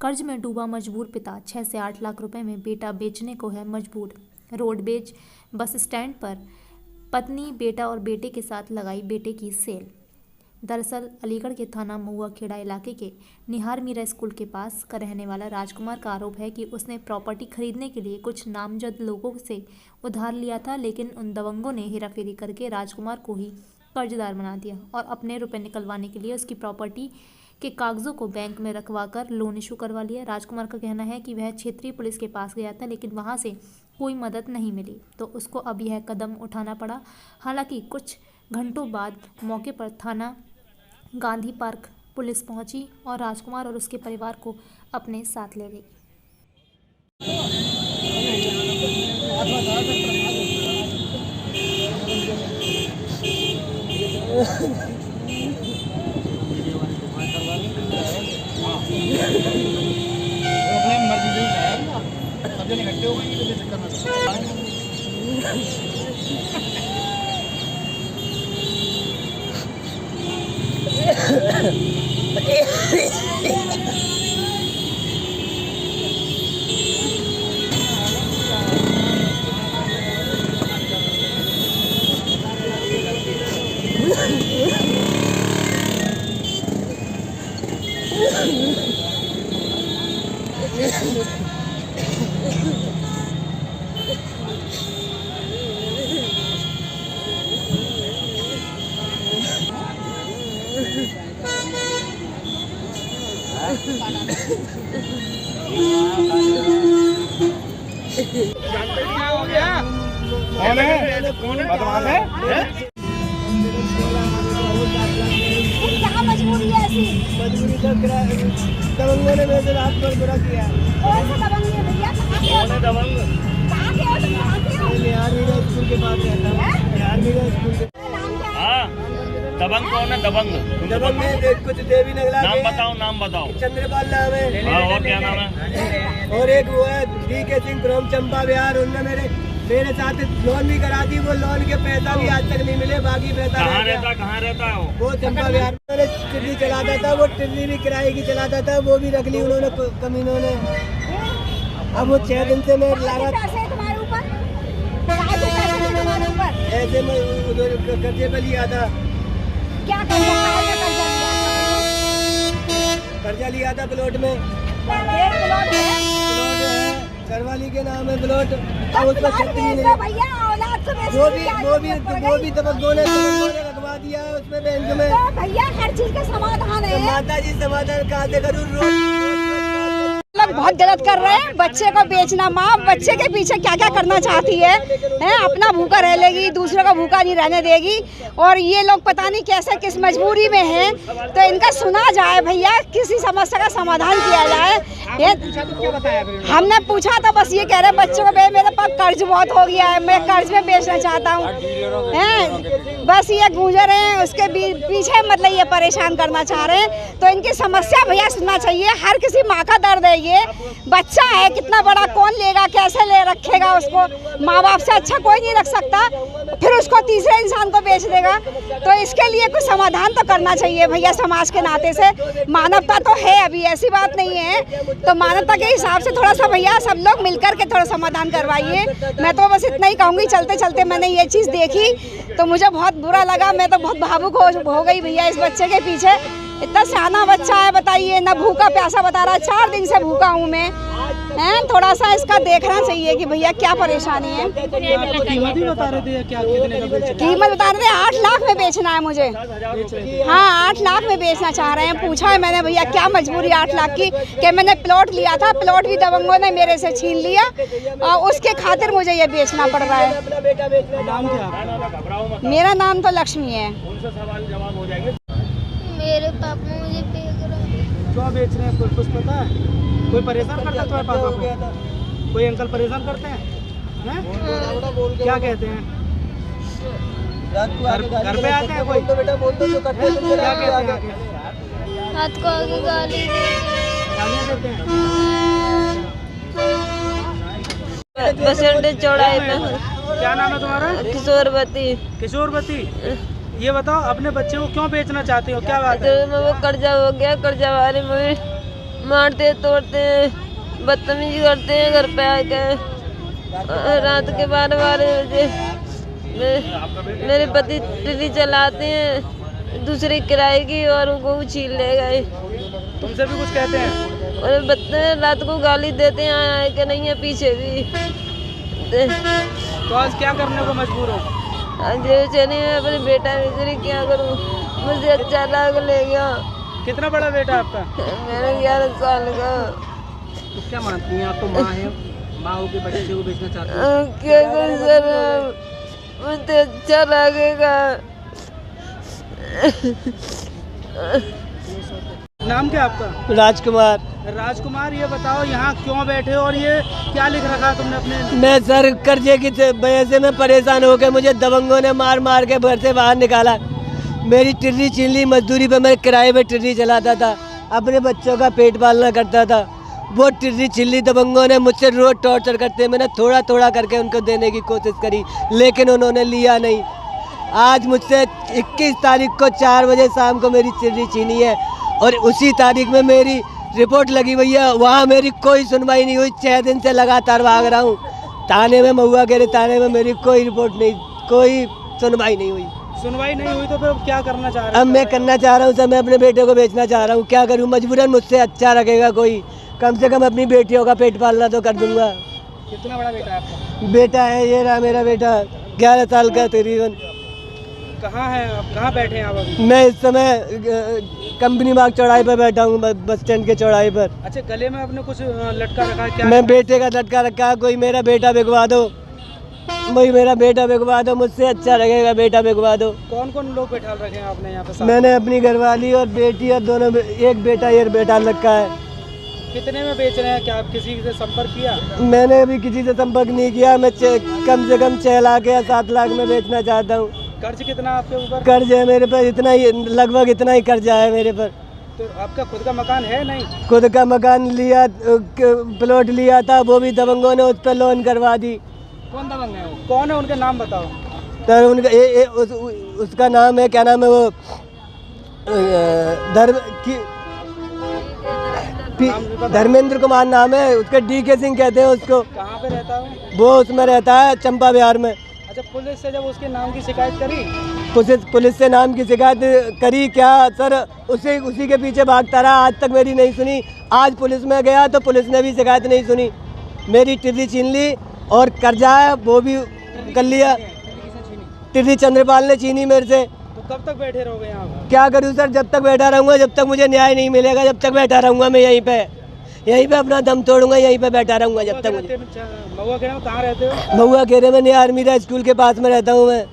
कर्ज में डूबा मजबूर पिता 6 से 8 लाख रुपए में बेटा बेचने को है मजबूर। रोडवेज बस स्टैंड पर पत्नी, बेटा और बेटे के साथ लगाई बेटे की सेल। दरअसल अलीगढ़ के थाना महुआ खेड़ा इलाके के निहार मीरा स्कूल के पास का रहने वाला राजकुमार का आरोप है कि उसने प्रॉपर्टी खरीदने के लिए कुछ नामजद लोगों से उधार लिया था, लेकिन उन दबंगों ने हेराफेरी करके राजकुमार को ही कर्जदार बना दिया और अपने रुपए निकलवाने के लिए उसकी प्रॉपर्टी के कागजों को बैंक में रखवाकर लोन इशू करवा लिया। राजकुमार का कहना है कि वह क्षेत्रीय पुलिस के पास गया था, लेकिन वहां से कोई मदद नहीं मिली, तो उसको अब यह कदम उठाना पड़ा। हालांकि कुछ घंटों बाद मौके पर थाना गांधी पार्क पुलिस पहुंची और राजकुमार और उसके परिवार को अपने साथ ले गई। अपने मर्जी से है, सब जने इकट्ठे हो गए ये चक्कर में। कौन है? बदमाश है? क्या मजबूरी है ऐसी? मजबूरी तो दबंगों ने मेरे रात पर बुरा किया। कौन सा दबंग है भैया? कहाँ के हो? कौन है दबंग? कहाँ के हो तुम? कहाँ के हो? निहार मीरा स्कूल के पास रहता हूँ। निहार मीरा स्कूल के। नाम क्या है? दबंग कौन है? दबंग दबंग में कुछ देवी नगला नाम बताओ, नाम बताओ। चंद्रपाल नाम है। हाँ, और क्या नाम है? और एक वो है DK सिंह फ्रॉम चंपा बिहार। उनने मेरे साथ लोन भी करा दी। वो लोन के पैसा भी आज तक नहीं मिले, बाकी पैसा कहाँ रहता है वो चंपा बिहार में टिल्ली चलाता था। वो टिल्ली भी किराए की चलाता था, वो भी रख ली उन्होंने कमीनों ने। अब वो 6 दिन से मैं लागत पैसे तुम्हारे ऊपर? पैसे तुम्हारे ऊपर? ऐसे मैं उधर कर्जे पे लिया था। क्या कर्जा लिया था प्लॉट में। एक प्लॉट है? प्लॉट है, घरवाली के नाम है प्लॉट। तो अब उसका प्लॉट छत भी बेच नहीं। दो भैया, औलाद को बेच दो, क्या वो भी दबंगों ने रखवा दिया है उसमें बैंक में। तो भैया हर चीज का समाधान है। माता जी समाधान कहाँ से करूँ? लोग बहुत गलत कर रहे हैं। बच्चे को बेचना, माँ बच्चे के पीछे क्या क्या करना चाहती है, अपना भूखा रह लेगी, दूसरों का भूखा नहीं रहने देगी। और ये लोग पता नहीं कैसे किस मजबूरी में हैं, तो इनका सुना जाए भैया, किसी समस्या का समाधान किया जाए। हमने पूछा तो बस ये कह रहे बच्चों को मेरे पास कर्ज बहुत हो गया है, मैं कर्ज में बेचना चाहता हूँ। बस ये गुजर हैं, उसके पीछे मतलब ये परेशान करना चाह रहे हैं। तो इनकी समस्या भैया सुनना चाहिए। हर किसी माँ का दर्द है। ये बच्चा है, कितना बड़ा कौन लेगा, कैसे ले रखेगा उसको? माँ बाप से अच्छा कोई नहीं रख सकता, फिर उसको तीसरे इंसान को बेच देगा। तो इसके लिए कुछ समाधान तो करना चाहिए भैया समाज के नाते से। मानवता तो है, अभी ऐसी बात नहीं है। तो मानवता के हिसाब से थोड़ा सा भैया सब लोग मिलकर के थोड़ा समाधान करवाइए। मैं तो बस इतना ही कहूँगी। चलते चलते मैंने ये चीज़ देखी तो मुझे बहुत बुरा लगा। मैं तो बहुत भावुक हो गई भैया इस बच्चे के पीछे। इतना सियाना बच्चा है, बताइए, ना भूखा प्यासा बता रहा है, 4 दिन से भूखा हूँ मैं। थोड़ा सा इसका देखना चाहिए कि भैया क्या परेशानी है। कीमत ही बता रहे थे क्या? कितने का बेच रहे? कीमत बता रहे थे 8 लाख में बेचना है मुझे। हाँ, 8 लाख में बेचना चाह रहे हैं। पूछा है मैंने भैया क्या मजबूरी 8 लाख की, कि मैंने प्लॉट लिया था, प्लॉट भी दबंगों ने मेरे से छीन लिया और उसके खातिर मुझे ये बेचना पड़ रहा है। नाम क्या? मेरा नाम तो लक्ष्मी है। मेरे पापा मुझे फेंक रहे हैं। क्यों बेच रहे हैं? कुछ पता है? कोई परेशान करता है तुम्हारे पापा को? कोई अंकल परेशान करते हैं? क्या कहते हैं? घर पे आते हैं कोई? क्या कहते हैं? हाथ को आगे गाली गालियाँ देते हैं? बस अड्डे चौड़ाई पे। क्या नाम है तुम्हारा? किशोरवती। किशोरवती, ये बताओ अपने बच्चे को क्यों बेचना चाहते हो? क्या बात है? तो वो कर्जा हो गया, कर्जा वाले मारते तोड़ते हैं, बदतमीजी करते हैं घर पे आके। रात के 12 बजे मेरे पति टिल्ली चलाते हैं दूसरी किराए की और उनको छीन ले गए। तुमसे भी कुछ कहते हैं? और रात को गाली देते हैं आए के नहीं है पीछे भी। तो आज क्या करने को मजबूर हो? चलिए मैं अपने बेटा बेचारी क्या करूँ, मुझे अच्छा लाग ले गया। कितना बड़ा बेटा आपका? मेरा 11 साल का। तो क्या मानती हैं आप? तो माँ है, माँ हो के बच्चे को बेचना चाहती हैं? क्या करूँ सर, मुझे अच्छा लगेगा। नाम क्या आपका? राजकुमार। राजकुमार, ये बताओ यहाँ क्यों बैठे हो और ये क्या लिख रखा तुमने अपने? मैं सर कर्जे की वजह से मैं परेशान हो गया, मुझे दबंगों ने मार मार के घर से बाहर निकाला। मेरी टिर्री छीन ली, मजदूरी पे मैं किराए पे टिर्री चलाता था, अपने बच्चों का पेट पालना करता था। वो टिर्री छीन ली दबंगों ने, मुझसे रोज टॉर्चर करते। मैंने थोड़ा थोड़ा करके उनको देने की कोशिश करी लेकिन उन्होंने लिया नहीं। आज मुझसे 21 तारीख को 4 बजे शाम को मेरी टिर्री छीनी है और उसी तारीख में मेरी रिपोर्ट लगी हुई है, वहाँ मेरी कोई सुनवाई नहीं हुई। 6 दिन से लगातार भाग रहा हूँ थाने में, महुआ के थाने में मेरी कोई रिपोर्ट नहीं, कोई सुनवाई नहीं हुई। सुनवाई नहीं हुई तो फिर क्या करना चाह रहे हो? अब मैं करना चाह रहा हूँ सर, मैं अपने बेटे को बेचना चाह रहा हूँ। क्या करूँ, मजबूरन मुझसे अच्छा रखेगा कोई, कम से कम अपनी बेटियों का पेट पालना तो कर दूंगा। कितना बड़ा बेटा है आपका? बेटा है, ये रहा मेरा बेटा, 11 साल का तकरीबन। कहाँ है आप? कहाँ बैठे हैं आप अभी? मैं इस समय कंपनी बाग चौराहे पर बैठा हूँ, बस स्टैंड के चौराहे पर। अच्छा, गले में आपने कुछ लटका रखा है क्या? मैं बेटे का लटका रखा, कोई मेरा बेटा बिकवा दो, कोई मेरा बेटा बिकवा दो, मुझसे अच्छा लगेगा, बेटा बिकवा दो। कौन कौन लोग बैठा रखे हैं आपने यहाँ पे साथ? मैंने अपनी घरवाली और बेटी और दोनों, एक बेटा ये बेटा रखा है। कितने में बेच रहे हैं? क्या आप किसी से संपर्क किया? मैंने अभी किसी से संपर्क नहीं किया। मैं कम से कम 6 लाख या 7 लाख में बेचना चाहता हूँ। कर्ज कितना आपके ऊपर? कर्ज है मेरे पर इतना ही, लगभग इतना ही कर्जा है मेरे पर। तो आपका खुद का मकान है नहीं? खुद का मकान लिया, प्लॉट लिया था, वो भी दबंगों ने उस पर लोन करवा दी। कौन दबंग है वो? कौन है, उनके नाम बताओ। सर उनका उसका नाम है, क्या नाम है वो, धर्मेंद्र कुमार नाम है उसका, DK सिंह कहते हैं उसको। कहाँ पे रहता है वो उसमें रहता है चंपा बिहार में। अच्छा, पुलिस से जब उसके नाम की शिकायत करी? पुलिस से नाम की शिकायत करी क्या सर, उसी के पीछे भागता रहा, आज तक मेरी नहीं सुनी। आज पुलिस में गया तो पुलिस ने भी शिकायत नहीं सुनी, मेरी टिर्री छीन ली और कर्जा है वो भी कर लिया। टिर्री चंद्रपाल ने छीनी मेरे से। तो कब तक बैठे रहोगे यहाँ? क्या करूँ सर, जब तक बैठा रहूँगा, जब तक मुझे न्याय नहीं मिलेगा, जब तक बैठा रहूँगा मैं यहीं पे अपना दम तोड़ूंगा, यहीं पे बैठा रहूँगा जब तक मुझे। महुआ खेड़े में कहाँ रहते हो? महुआ खेड़े में नया आर्मीरा स्कूल के पास में रहता हूँ मैं।